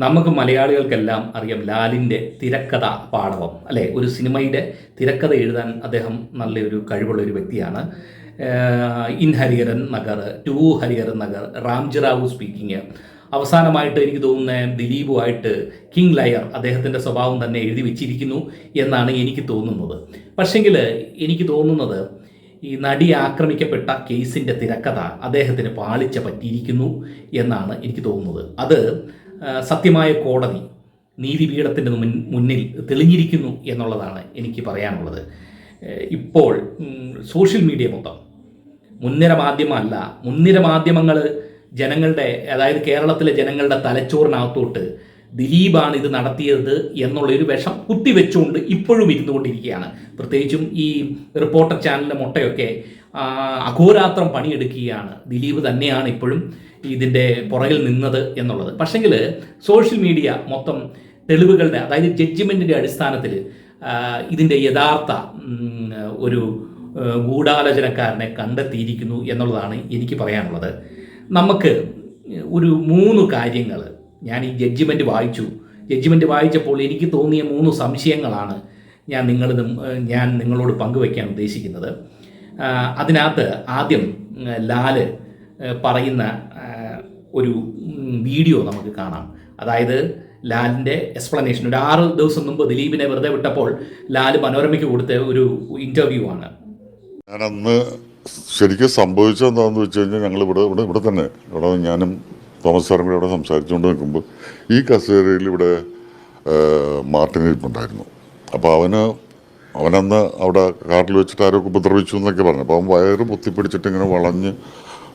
നമുക്ക് മലയാളികൾക്കെല്ലാം അറിയാം ലാലിൻ്റെ തിരക്കഥ പാടവം അല്ലേ. ഒരു സിനിമയുടെ തിരക്കഥ എഴുതാൻ അദ്ദേഹം നല്ലൊരു കഴിവുള്ള ഒരു വ്യക്തിയാണ്. In Hariharan Nagar, to Hariharan Nagar, Ramji Rao speaking, അവസാനമായിട്ട് എനിക്ക് തോന്നുന്നത് ദിലീപുമായിട്ട് കിങ് ലയർ അദ്ദേഹത്തിൻ്റെ സ്വഭാവം തന്നെ എഴുതി വെച്ചിരിക്കുന്നു എന്നാണ് എനിക്ക് തോന്നുന്നത്. പക്ഷെങ്കിൽ എനിക്ക് തോന്നുന്നത് ഈ നടി ആക്രമിക്കപ്പെട്ട കേസിൻ്റെ തിരക്കഥ അദ്ദേഹത്തിന് പാളിച്ച പറ്റിയിരിക്കുന്നു എന്നാണ് എനിക്ക് തോന്നുന്നത്. അത് സത്യമായ കോടതി നീതിപീഠത്തിൻ്റെ മുന്നിൽ തെളിഞ്ഞിരിക്കുന്നു എന്നുള്ളതാണ് എനിക്ക് പറയാനുള്ളത്. ഇപ്പോൾ സോഷ്യൽ മീഡിയ മൊത്തം മുൻനിര മാധ്യമമല്ല, മുൻനിര മാധ്യമങ്ങൾ ജനങ്ങളുടെ, അതായത് കേരളത്തിലെ ജനങ്ങളുടെ തലച്ചോറിനകത്തോട്ട് ദിലീപാണ് ഇത് നടത്തിയത് എന്നുള്ളൊരു വിഷം കുത്തിവെച്ചുകൊണ്ട് ഇപ്പോഴും ഇരുന്നുകൊണ്ടിരിക്കുകയാണ്. പ്രത്യേകിച്ചും ഈ റിപ്പോർട്ടർ ചാനലിൻ്റെ മുട്ടയൊക്കെ അഘോരാത്രം പണിയെടുക്കുകയാണ്. ദിലീപ് തന്നെയാണ് ഇപ്പോഴും ഇതിൻ്റെ പുറകിൽ നിന്നത് എന്നുള്ളത്. പക്ഷെങ്കിൽ സോഷ്യൽ മീഡിയ മൊത്തം തെളിവുകളുടെ, അതായത് ജഡ്ജിമെൻറ്റിൻ്റെ അടിസ്ഥാനത്തിൽ ഇതിൻ്റെ യഥാർത്ഥ ഒരു ഗൂഢാലോചനക്കാരനെ കണ്ടെത്തിയിരിക്കുന്നു എന്നുള്ളതാണ് എനിക്ക് പറയാനുള്ളത്. നമുക്ക് ഒരു 3 കാര്യങ്ങൾ, ഞാൻ ഈ ജഡ്ജിമെൻറ്റ് വായിച്ചപ്പോൾ എനിക്ക് തോന്നിയ 3 സംശയങ്ങളാണ് ഞാൻ നിങ്ങളോട് പങ്കുവയ്ക്കാൻ ഉദ്ദേശിക്കുന്നത്. അതിനകത്ത് ആദ്യം ലാല് പറയുന്ന ഒരു വീഡിയോ നമുക്ക് കാണാം. അതായത് ലാലിൻ്റെ എക്സ്പ്ലനേഷൻ. ഒരു 6 ദിവസം മുമ്പ് ദിലീപിനെ വെറുതെ വിട്ടപ്പോൾ ലാല് മനോരമയ്ക്ക് കൊടുത്ത ഒരു ഇൻ്റർവ്യൂ ആണ്. ഞാനന്ന് ശരിക്കും സംഭവിച്ചത് എന്താണെന്ന് വെച്ച് കഴിഞ്ഞാൽ, ഞങ്ങൾ ഇവിടെ തന്നെ ഞാനും തോമസ് സാറും കൂടെ അവിടെ സംസാരിച്ചുകൊണ്ട് നിൽക്കുമ്പോൾ ഈ കസേരയിൽ ഇവിടെ മാർട്ടിൻ ഇരിപ്പുണ്ടായിരുന്നു. അപ്പോൾ അവനന്ന് അവിടെ കാറിൽ വെച്ചിട്ട് ആരൊക്കെ ഉപദ്രവിച്ചു എന്നൊക്കെ പറഞ്ഞു. അപ്പോൾ അവൻ വയറ് പൊത്തിപ്പിടിച്ചിട്ട് ഇങ്ങനെ വളഞ്ഞ്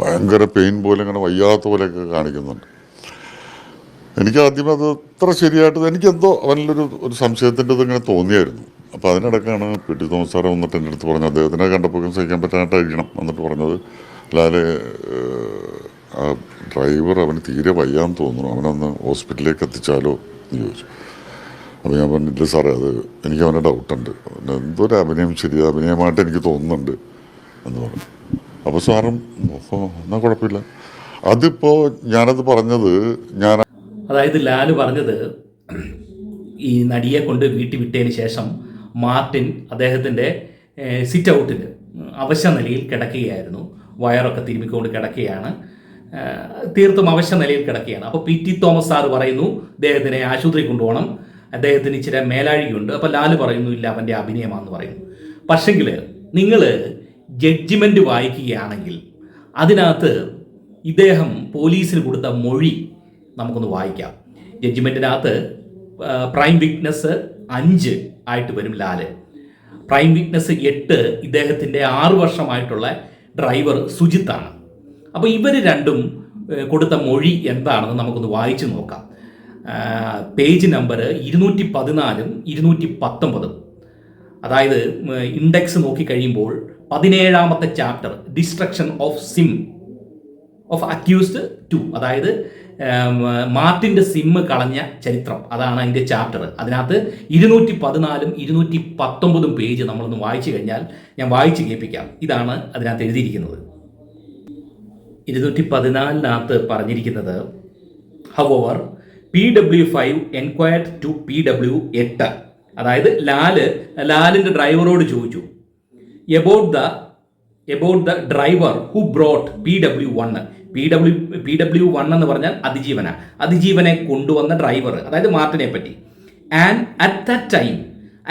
ഭയങ്കര പെയിൻ പോലെ ഇങ്ങനെ വയ്യാത്ത പോലെയൊക്കെ കാണിക്കുന്നുണ്ട്. എനിക്ക് ആദ്യം അത് അത്ര ശരിയായിട്ട് എനിക്കെന്തോ അവനിലൊരു സംശയത്തിൻ്റെ ഇങ്ങനെ തോന്നിയായിരുന്നു. അപ്പോൾ അതിനിടയ്ക്കാണ് പി.ടി. തോമസ് സാറ് വന്നിട്ട് എൻ്റെ അടുത്ത് പറഞ്ഞു, അദ്ദേഹത്തിനെ കണ്ടപ്പോൾ സഹിക്കാൻ പറ്റാനായിട്ടായിരിക്കണം എന്നിട്ട് പറഞ്ഞത്, ലാലെ ആ ഡ്രൈവർ അവന് തീരെ വയ്യാന്ന് തോന്നുന്നു, അവനൊന്ന് ഹോസ്പിറ്റലിലേക്ക് എത്തിച്ചാലോ എന്ന് ചോദിച്ചു. അപ്പോൾ ഞാൻ പറഞ്ഞില്ല സാറേ, അത് എനിക്ക് അവൻ്റെ ഡൗട്ടുണ്ട്, എന്തോ ഒരു അഭിനയമായിട്ട് എനിക്ക് തോന്നുന്നുണ്ട് എന്ന് പറഞ്ഞു. അപ്പോൾ സാറും എന്നാൽ കുഴപ്പമില്ല. അതിപ്പോൾ ഞാനത് പറഞ്ഞത് അതായത് ലാല് പറഞ്ഞത്, ഈ നടിയെ കൊണ്ട് വീട്ടിൽ വിട്ടതിന് ശേഷം മാർട്ടിൻ അദ്ദേഹത്തിൻ്റെ സിറ്റ് ഔട്ടിൽ അവശ നിലയിൽ കിടക്കുകയായിരുന്നു. വയറൊക്കെ തിരുമ്മിക്കൊണ്ട് കിടക്കുകയാണ്, തീർത്തും അവശ നിലയിൽ കിടക്കുകയാണ്. അപ്പോൾ പി.ടി. തോമസ് സാറ് പറയുന്നു അദ്ദേഹത്തിനെ ആശുപത്രി കൊണ്ടുപോകണം, അദ്ദേഹത്തിന് ഇച്ചിരി മേലാഴികയുണ്ട്. അപ്പോൾ ലാല് പറയുന്നു ഇല്ല അവൻ്റെ അഭിനയമാണെന്ന് പറയുന്നു. പക്ഷെങ്കിൽ നിങ്ങൾ ജഡ്ജിമെൻറ്റ് വായിക്കുകയാണെങ്കിൽ അതിനകത്ത് ഇദ്ദേഹം പോലീസിന് കൊടുത്ത മൊഴി നമുക്കൊന്ന് വായിക്കാം. ജഡ്ജിമെൻറ്റിനകത്ത് പ്രൈം വിറ്റ്നസ് 5 ആയിട്ട് വരും ലാല്. പ്രൈം വിറ്റ്നസ് 8 ഇദ്ദേഹത്തിൻ്റെ 6 വർഷമായിട്ടുള്ള ഡ്രൈവർ സുജിത്താണ്. അപ്പോൾ ഇവർ രണ്ടും കൊടുത്ത മൊഴി എന്താണെന്ന് നമുക്കൊന്ന് വായിച്ചു നോക്കാം. Page number 214 219. അതായത് ഇൻഡെക്സ് നോക്കിക്കഴിയുമ്പോൾ 17ാമത്തെ chapter, destruction of sim of accused 2, അതായത് മാർട്ടിൻ്റെ സിമ്മ് കളഞ്ഞ ചരിത്രം, അതാണ് അതിൻ്റെ ചാപ്റ്റർ. അതിനകത്ത് 214 219 പേജ് നമ്മളൊന്ന് വായിച്ചു കഴിഞ്ഞാൽ, ഞാൻ വായിച്ച് കേൾപ്പിക്കാം. ഇതാണ് അതിനകത്ത് എഴുതിയിരിക്കുന്നത്. 214 പറഞ്ഞിരിക്കുന്നത്, ഹവോവർ PW5 എൻക്വയർഡ് ടു PW8, അതായത് ലാലിൻ്റെ ഡ്രൈവറോട് ചോദിച്ചു about the driver who brought PW1. PW1 എന്ന് പറഞ്ഞാൽ അതിജീവനെ കൊണ്ടുവന്ന ഡ്രൈവർ, അതായത് മാർട്ടിനെ പറ്റി. And at that time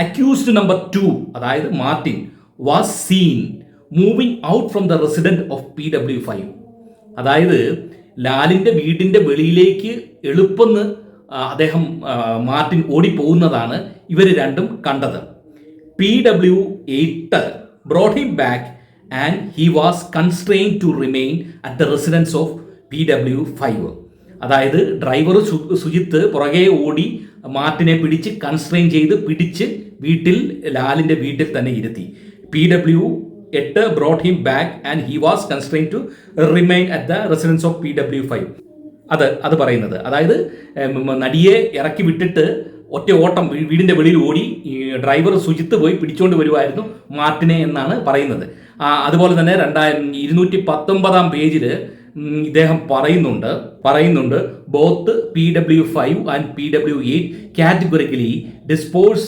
accused number 2, അതായത് Martin, was scene moving out from the resident of PW5. അതായത് ലാലിൻ്റെ വീടിൻ്റെ വെളിയിലേക്ക് എളുപ്പമെന്ന് അദ്ദേഹം മാർട്ടിൻ ഓടിപ്പോകുന്നതാണ് ഇവർ രണ്ടും കണ്ടത്. PW8 brought him back and he was constrained to remain at the residence of PW5. അതായത് driver Sujith പുറകെ ഓടി മാർട്ടിനെ പിടിച്ച് കൺസ്ട്രെയിൻ ചെയ്ത് പിടിച്ച് ലാലിൻ്റെ വീട്ടിൽ തന്നെ ഇരുത്തി. PW8 brought him back and he was constrained to remain at the residence of PW5. അത് പറയുന്നത്, അതായത് നടിയെ ഇറക്കി വിട്ടിട്ട് ഒറ്റ ഓട്ടം വീടിൻ്റെ വെളിയിൽ ഓടി ഡ്രൈവർ സുജിത്ത് പോയി പിടിച്ചുകൊണ്ട് വരുമായിരുന്നു മാർട്ടിനെ എന്നാണ് പറയുന്നത്. അതുപോലെ തന്നെ 219 പേജിൽ ഇദ്ദേഹം പറയുന്നുണ്ട് both PW5 and PW8 categorically dispose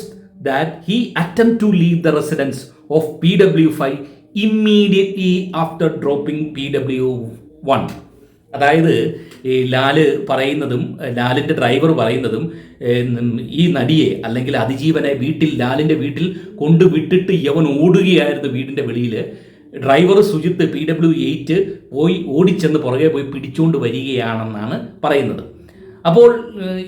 that he attempt to leave the residence of PW5 immediately after dropping PW1. അതായത് ഈ പറയുന്നതും ലാലിൻ്റെ ഡ്രൈവർ പറയുന്നതും ഈ നടിയെ അല്ലെങ്കിൽ അതിജീവനെ ലാലിൻ്റെ വീട്ടിൽ കൊണ്ടുവിട്ടിട്ട് യവൻ ഓടുകയായിരുന്നു വീടിൻ്റെ വെളിയിൽ. ഡ്രൈവർ സുജിത്ത് PW8 ഓടിച്ചെന്ന് പുറകെ പോയി പിടിച്ചുകൊണ്ട് വരികയാണെന്നാണ് പറയുന്നത്. അപ്പോൾ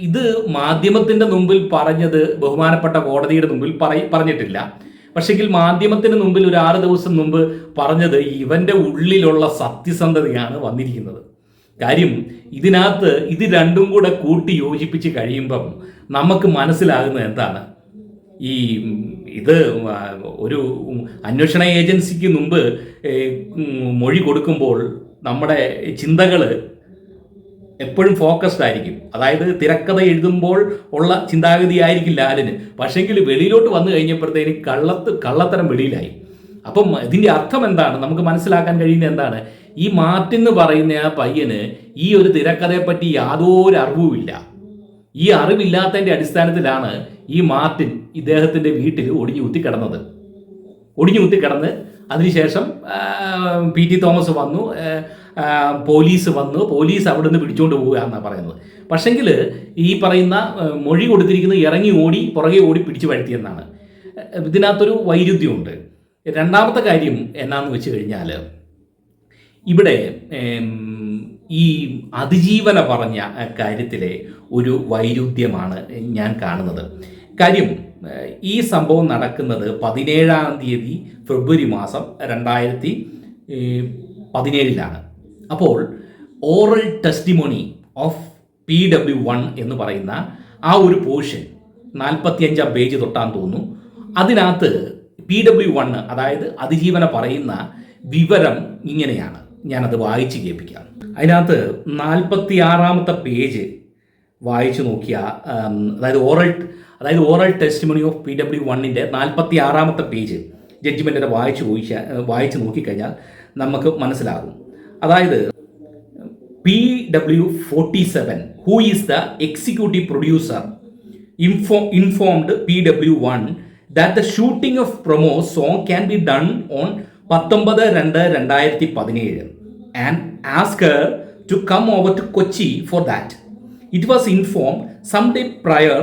ഇത് മാധ്യമത്തിൻ്റെ മുമ്പിൽ പറഞ്ഞത് ബഹുമാനപ്പെട്ട കോടതിയുടെ മുമ്പിൽ പറഞ്ഞിട്ടില്ല. പക്ഷെങ്കിൽ മാധ്യമത്തിന് മുമ്പിൽ ഒരു 6 ദിവസം മുമ്പ് പറഞ്ഞത് ഇവൻ്റെ ഉള്ളിലുള്ള സത്യസന്ധതയാണ് വന്നിരിക്കുന്നത്. കാര്യം ഇതിനകത്ത് ഇത് രണ്ടും കൂടെ കൂട്ടി യോജിപ്പിച്ച് കഴിയുമ്പം നമുക്ക് മനസ്സിലാകുന്നത് എന്താണ്, ഇത് ഒരു അന്വേഷണ ഏജൻസിക്ക് മുമ്പ് മൊഴി കൊടുക്കുമ്പോൾ നമ്മുടെ ചിന്തകൾ എപ്പോഴും ഫോക്കസ്ഡ് ആയിരിക്കും. അതായത് തിരക്കഥ എഴുതുമ്പോൾ ഉള്ള ചിന്താഗതി ആയിരിക്കും ലാലിന്. പക്ഷെങ്കിൽ വെളിയിലോട്ട് വന്നു കഴിഞ്ഞപ്പോഴത്തേന് കള്ളത്തരം വെളിയിലായി. അപ്പം ഇതിൻ്റെ അർത്ഥം എന്താണ്, നമുക്ക് മനസ്സിലാക്കാൻ കഴിയുന്നത് എന്താണ്, ഈ മാർട്ടിൻ എന്ന് പറയുന്ന ആ പയ്യന് ഈ ഒരു തിരക്കഥയെപ്പറ്റി യാതൊരു അറിവുമില്ല. ഈ അറിവില്ലാത്തതിൻ്റെ അടിസ്ഥാനത്തിലാണ് ഈ മാർട്ടിൻ ഇദ്ദേഹത്തിൻ്റെ വീട്ടിൽ ഒടിഞ്ഞു കുത്തിക്കിടന്ന് അതിനുശേഷം PT തോമസ് വന്നു, പോലീസ് അവിടെ നിന്ന് പിടിച്ചുകൊണ്ട് പോവുക എന്നാണ് പറയുന്നത്. പക്ഷെങ്കിൽ ഈ പറയുന്ന മൊഴി കൊടുത്തിരിക്കുന്നത് ഇറങ്ങി പുറകെ ഓടി പിടിച്ചു വരുത്തിയെന്നാണ്. ഇതിനകത്തൊരു വൈരുദ്ധ്യമുണ്ട്. രണ്ടാമത്തെ കാര്യം എന്നാന്ന് വെച്ച് കഴിഞ്ഞാൽ ഇവിടെ ഈ അതിജീവന പറഞ്ഞ കാര്യത്തിലെ ഒരു വൈരുദ്ധ്യമാണ് ഞാൻ കാണുന്നത്. കാര്യം ഈ സംഭവം നടക്കുന്നത് 17-ാം തീയതി ഫെബ്രുവരി മാസം 2017 അപ്പോൾ ഓറൽ ടെസ്റ്റിമോണി ഓഫ് PW1 എന്ന് പറയുന്ന ആ ഒരു പോർഷൻ 45-ാം പേജ് തൊട്ടാന്ന് തോന്നുന്നു. അതിനകത്ത് PW1 അതായത് അതിജീവന പറയുന്ന വിവരം ഇങ്ങനെയാണ്. ഞാനത് വായിച്ച് കേൾപ്പിക്കാം. അതിനകത്ത് 46-ാമത്തെ പേജ് വായിച്ചു നോക്കിയാൽ അതായത് ഓറൽ ടെസ്റ്റിമോണി ഓഫ് PW1-ന്റെ 46-ാമത്തെ പേജ് ജഡ്ജിമെൻറ്റിനെ വായിച്ച് നോക്കിക്കഴിഞ്ഞാൽ നമുക്ക് മനസ്സിലാകും. അതായത് PW47 who is the executive producer informed PW1 that the shooting of promo song can be done on 19/2/2017 and asked her to come over to Kochi for that. It was informed someday prior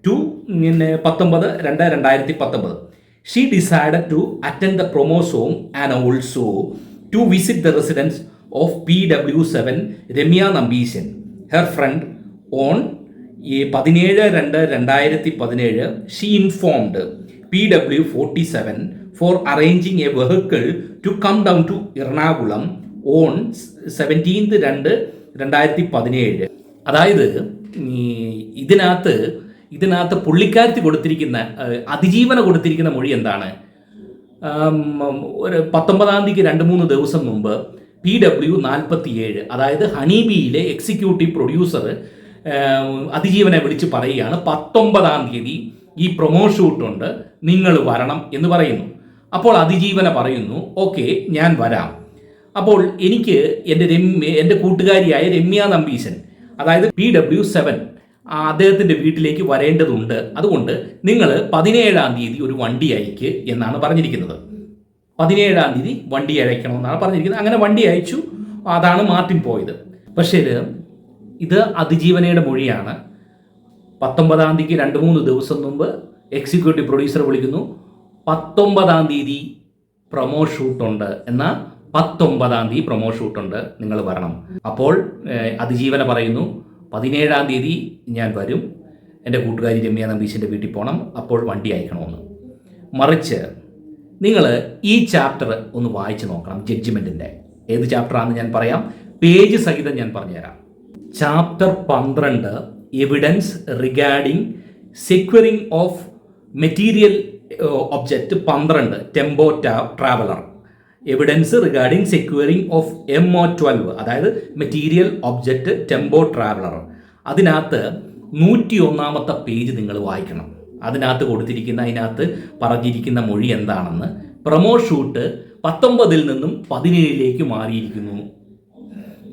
to 19/2/2019. She decided to attend the promo song and also to visit the residence of PW7 Remya Nambishan, her friend, on 17/2/2017. She informed PW47 for arranging a vehicle to come down to Ernakulam on 17/2/2017. അതായത് ഇതിനകത്ത് പുള്ളിക്കാരത്തി കൊടുത്തിരിക്കുന്ന അതിജീവന കൊടുത്തിരിക്കുന്ന മൊഴി എന്താണ്, ഒരു 19-ാം തീയതിക്ക് 2-3 ദിവസം മുമ്പ് PW47 അതായത് ഹണിബിയിലെ എക്സിക്യൂട്ടീവ് പ്രൊഡ്യൂസർ അതിജീവനെ വിളിച്ച് പറയുകയാണ് 19-ാം തീയതി ഈ പ്രൊമോ ഷൂട്ടുണ്ട്, നിങ്ങൾ വരണം എന്ന് പറയുന്നു. അപ്പോൾ അതിജീവന പറയുന്നു ഓക്കെ ഞാൻ വരാം. അപ്പോൾ എനിക്ക് എൻ്റെ കൂട്ടുകാരിയായ രമ്യ നമ്പീശൻ അതായത് PW7 അദ്ദേഹത്തിൻ്റെ വീട്ടിലേക്ക് വരേണ്ടതുണ്ട്, അതുകൊണ്ട് നിങ്ങൾ 17-ാം തീയതി ഒരു വണ്ടി അയക്ക് എന്നാണ് പറഞ്ഞിരിക്കുന്നത്. 17-ാം തീയതി വണ്ടി അയക്കണമെന്നാണ് പറഞ്ഞിരിക്കുന്നത്. അങ്ങനെ വണ്ടി അയച്ചു, അതാണ് മാർട്ടിൻ പോയത്. പക്ഷേ ഇത് അതിജീവനയുടെ മൊഴിയാണ്. 19-ാം തീയതിക്ക് 2-3 ദിവസം മുമ്പ് എക്സിക്യൂട്ടീവ് പ്രൊഡ്യൂസർ വിളിക്കുന്നു, 19-ാം തീയതി പ്രൊമോ ഷൂട്ടുണ്ട്, എന്നാൽ 19-ാം തീയതി പ്രൊമോ ഷൂട്ടുണ്ട്, നിങ്ങൾ വരണം. അപ്പോൾ അതിജീവന പറയുന്നു 17-ാം തീയതി ഞാൻ വരും, എൻ്റെ കൂട്ടുകാരി രമ്യ നമ്പീശൻ്റെ വീട്ടിൽ പോകണം, അപ്പോൾ വണ്ടി അയക്കണമെന്ന്. മറിച്ച് നിങ്ങൾ ഈ ചാപ്റ്റർ ഒന്ന് വായിച്ച് നോക്കണം. ജഡ്ജിമെൻറ്റിൻ്റെ ഏത് ചാപ്റ്ററാണെന്ന് ഞാൻ പറയാം, പേജ് സഹിതം ഞാൻ പറഞ്ഞുതരാം. Chapter 12 evidence regarding securing of material object 12 tempo traveller evidence regarding securing of MO12 അതായത് മെറ്റീരിയൽ ഒബ്ജക്റ്റ് ടെമ്പോ ട്രാവലർ. അതിനകത്ത് 101-ാമത്തെ പേജ് നിങ്ങൾ വായിക്കണം. അതിനകത്ത് പറഞ്ഞിരിക്കുന്ന മൊഴി എന്താണെന്ന്. പ്രൊമോ ഷൂട്ട് 19-ൽ നിന്നും 17-ലേക്ക് മാറിയിരിക്കുന്നു.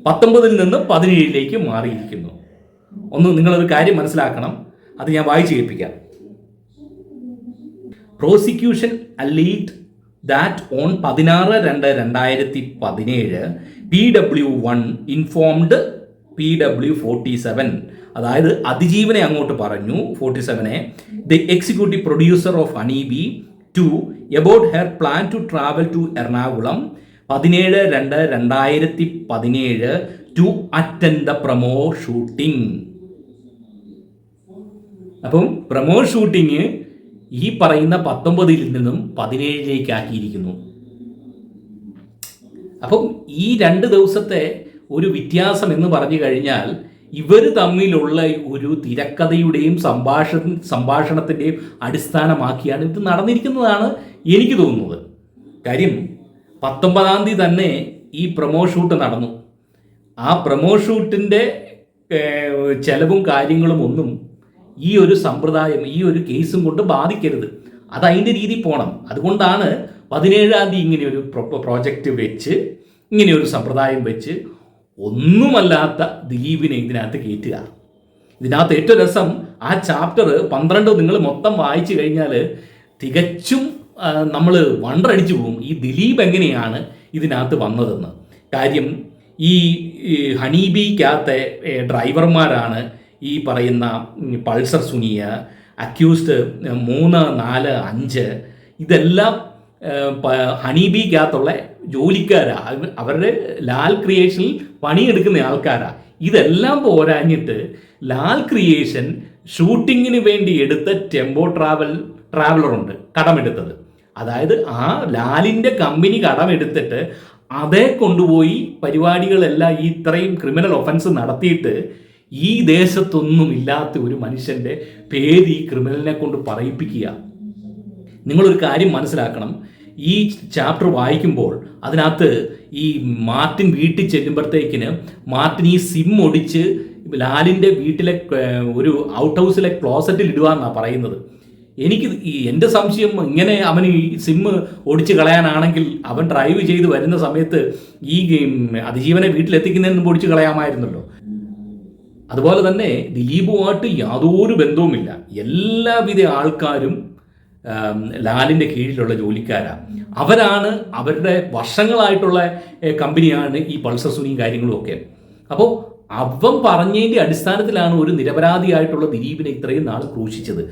19 നിന്ന് 17 മാറിയിരിക്കുന്നു. ഒന്ന് നിങ്ങളൊരു കാര്യം മനസ്സിലാക്കണം, അത് ഞാൻ വായിച്ചു കേൾപ്പിക്കാം. Prosecution alleged that on 16/2/2017 PW1 informed PW47, അതായത് അതിജീവനെ അങ്ങോട്ട് പറഞ്ഞു 47-നെ, the executive producer of Honey Bee 2 about her plan to travel to Ernakulam 17/2/2017 to attend the promo shooting. അപ്പം പ്രമോ ഷൂട്ടിങ് ഈ പറയുന്ന 19 നിന്നും 17 ആക്കിയിരിക്കുന്നു. അപ്പം ഈ 2 ദിവസത്തെ ഒരു വ്യത്യാസം എന്ന് പറഞ്ഞു കഴിഞ്ഞാൽ ഇവർ തമ്മിലുള്ള ഒരു തിരക്കഥയുടെയും സംഭാഷണത്തിൻ്റെയും അടിസ്ഥാനമാക്കിയാണ് ഇത് നടന്നിരിക്കുന്നതാണ് എനിക്ക് തോന്നുന്നത്. കാര്യം 19-ാം തീയതി തന്നെ ഈ പ്രമോ ഷൂട്ട് നടന്നു. ആ പ്രമോ ഷൂട്ടിൻ്റെ ചെലവും കാര്യങ്ങളും ഒന്നും ഈ ഒരു സമ്പ്രദായം, ഈ ഒരു കേസും കൊണ്ട് ബാധിക്കരുത്. അത് അതിൻ്റെ രീതി പോകണം. അതുകൊണ്ടാണ് 17-ാം തീയതി ഇങ്ങനെ ഒരു പ്രോജക്റ്റ് വെച്ച്, ഇങ്ങനെ ഒരു സമ്പ്രദായം വെച്ച് ഒന്നുമല്ലാത്ത ദിലീപിനെ ഇതിനകത്ത് കയറ്റുക. ഇതിനകത്ത് ഏറ്റവും രസം, ആ ചാപ്റ്റർ 12 നിങ്ങൾ മൊത്തം വായിച്ചു കഴിഞ്ഞാൽ തികച്ചും നമ്മൾ വണ്ടടിച്ചു പോകും ഈ ദിലീപ് എങ്ങനെയാണ് ഇതിനകത്ത് വന്നതെന്ന്. കാര്യം ഈ ഹണീബിക്കകത്തെ ഡ്രൈവർമാരാണ് ഈ പറയുന്ന പൾസർ സുനിയ, അക്യൂസ്ഡ് 3, 4, 5, ഇതെല്ലാം ഹണീബിക്കകത്തുള്ള ജോലിക്കാരാണ്, അവരുടെ ലാൽ ക്രിയേഷനിൽ പണിയെടുക്കുന്ന ആൾക്കാരാണ്. ഇതെല്ലാം പോരാഞ്ഞിട്ട് ലാൽ ക്രിയേഷൻ ഷൂട്ടിങ്ങിന് വേണ്ടി എടുത്ത ടെമ്പോ ട്രാവലറുണ്ട് കടമെടുത്തത്. അതായത് ആ ലാലിൻ്റെ കമ്പനി കടമെടുത്തിട്ട് അതേ കൊണ്ടുപോയി പരിപാടികളെല്ലാം ഈ ഇത്രയും ക്രിമിനൽ ഒഫൻസ് നടത്തിയിട്ട് ഈ ദേശത്തൊന്നും ഇല്ലാത്ത ഒരു മനുഷ്യൻ്റെ പേര് ഈ ക്രിമിനലിനെ കൊണ്ട് പറയിപ്പിക്കുക. നിങ്ങളൊരു കാര്യം മനസ്സിലാക്കണം, ഈ ചാപ്റ്റർ വായിക്കുമ്പോൾ അതിനകത്ത് ഈ മാർട്ടിൻ വീട്ടിൽ ചെല്ലുമ്പോഴത്തേക്കിന് മാർട്ടിൻ ഈ സിം ഒടിച്ച് ലാലിൻ്റെ വീട്ടിലെ ഒരു ഔട്ട് ഹൗസിലെ ക്ലോസറ്റിൽ ഇടുക എന്നാണ് പറയുന്നത്. എൻ്റെ സംശയം, ഇങ്ങനെ അവന് ഈ സിം ഒടിച്ച് കളയാനാണെങ്കിൽ അവൻ ഡ്രൈവ് ചെയ്ത് വരുന്ന സമയത്ത് ഈ അതിജീവനെ വീട്ടിലെത്തിക്കുന്നതിന് മുമ്പ് ഒടിച്ച് കളയാമായിരുന്നല്ലോ. അതുപോലെ തന്നെ ദിലീപുമായിട്ട് യാതൊരു ബന്ധവുമില്ല. എല്ലാവിധ ആൾക്കാരും ലാലിൻ്റെ കീഴിലുള്ള ജോലിക്കാരാണ്. അവരാണ്, അവരുടെ വർഷങ്ങളായിട്ടുള്ള കമ്പനിയാണ് ഈ പൾസർ സുനിയും കാര്യങ്ങളും ഒക്കെ. അപ്പോൾ അവൻ പറഞ്ഞതിൻ്റെ അടിസ്ഥാനത്തിലാണ് ഒരു നിരപരാധിയായിട്ടുള്ള ദിലീപിനെ ഇത്രയും നാൾ ക്രൂശിച്ചത്.